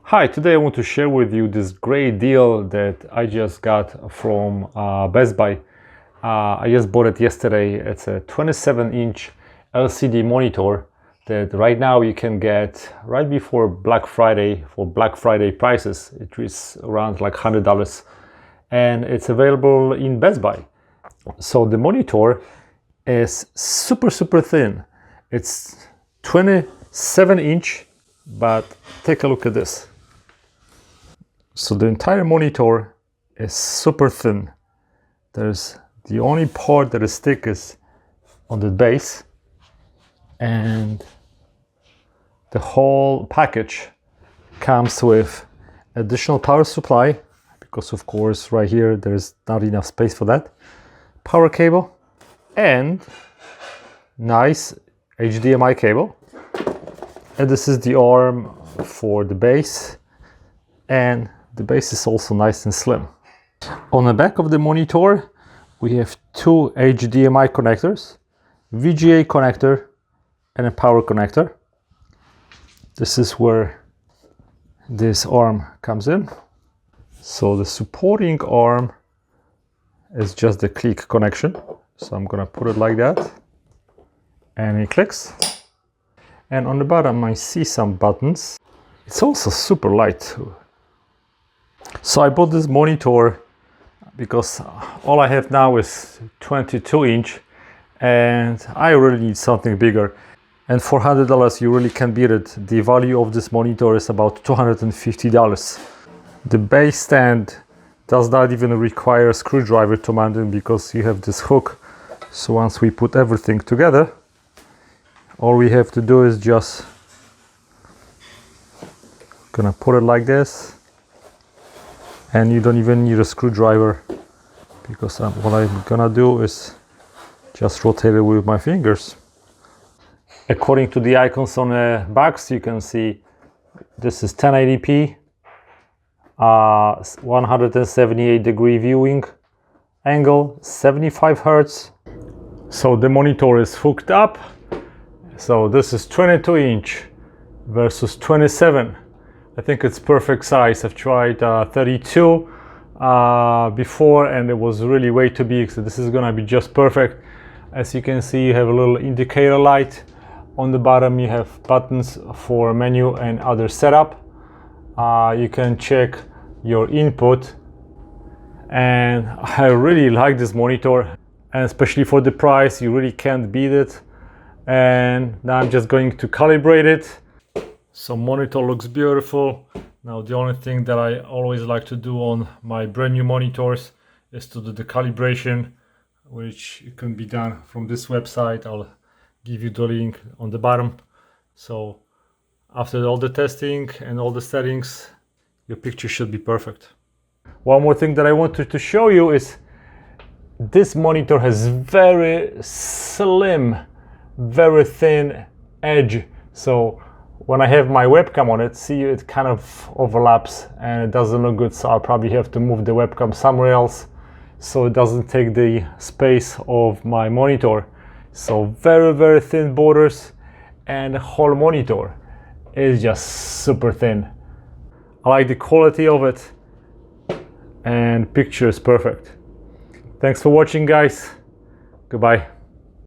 Hi, today I want to share with you this great deal that I just got from Best Buy. I just bought it yesterday. It's a 27-inch LCD monitor that right now you can get right before Black Friday for Black Friday prices. It is around like $100 and it's available in Best Buy. So the monitor is super thin. It's 27-inch, but take a look at this. So the entire monitor is super thin. There's the only part that is thick is on the base, and the whole package comes with additional power supply, because of course right here there's not enough space for that, power cable, and nice HDMI cable. And this is the arm for the base, and the base is also nice and slim. On the back of the monitor we have two HDMI connectors, VGA connector, and a power connector. This is where this arm comes in. So the supporting arm is just the click connection. So I'm gonna put it like that, and it clicks. And on the bottom I see some buttons. It's also super light. So I bought this monitor because all I have now is 22-inch and I really need something bigger. And for $100 you really can't beat it. The value of this monitor is about $250. The base stand does not even require a screwdriver to mount it because you have this hook. So once we put everything together, all we have to do is just gonna put it like this, and you don't even need a screwdriver because what I'm gonna do is just rotate it with my fingers. According to the icons on the box, you can see this is 1080p, 178-degree viewing angle, 75 Hertz. So the monitor is hooked up. So this is 22-inch versus 27. I think it's perfect size. I've tried 32 before and it was really way too big, so this is gonna be just perfect. As you can see, you have a little indicator light. On the bottom you have buttons for menu and other setup. You can check your input, and I really like this monitor, and especially for the price you really can't beat it. And now I'm just going to calibrate it. So monitor looks beautiful. Now the only thing that I always like to do on my brand new monitors is to do the calibration, which can be done from this website. I'll give you the link on the bottom. So after all the testing and all the settings, your picture should be perfect. One more thing that I wanted to show you is this monitor has very slim, very thin edge. So when I have my webcam on it, see, it kind of overlaps and it doesn't look good. So I'll probably have to move the webcam somewhere else so it doesn't take the space of my monitor. So very thin borders, and the whole monitor is just super thin. I like the quality of it, and picture is perfect. Thanks for watching, guys. Goodbye.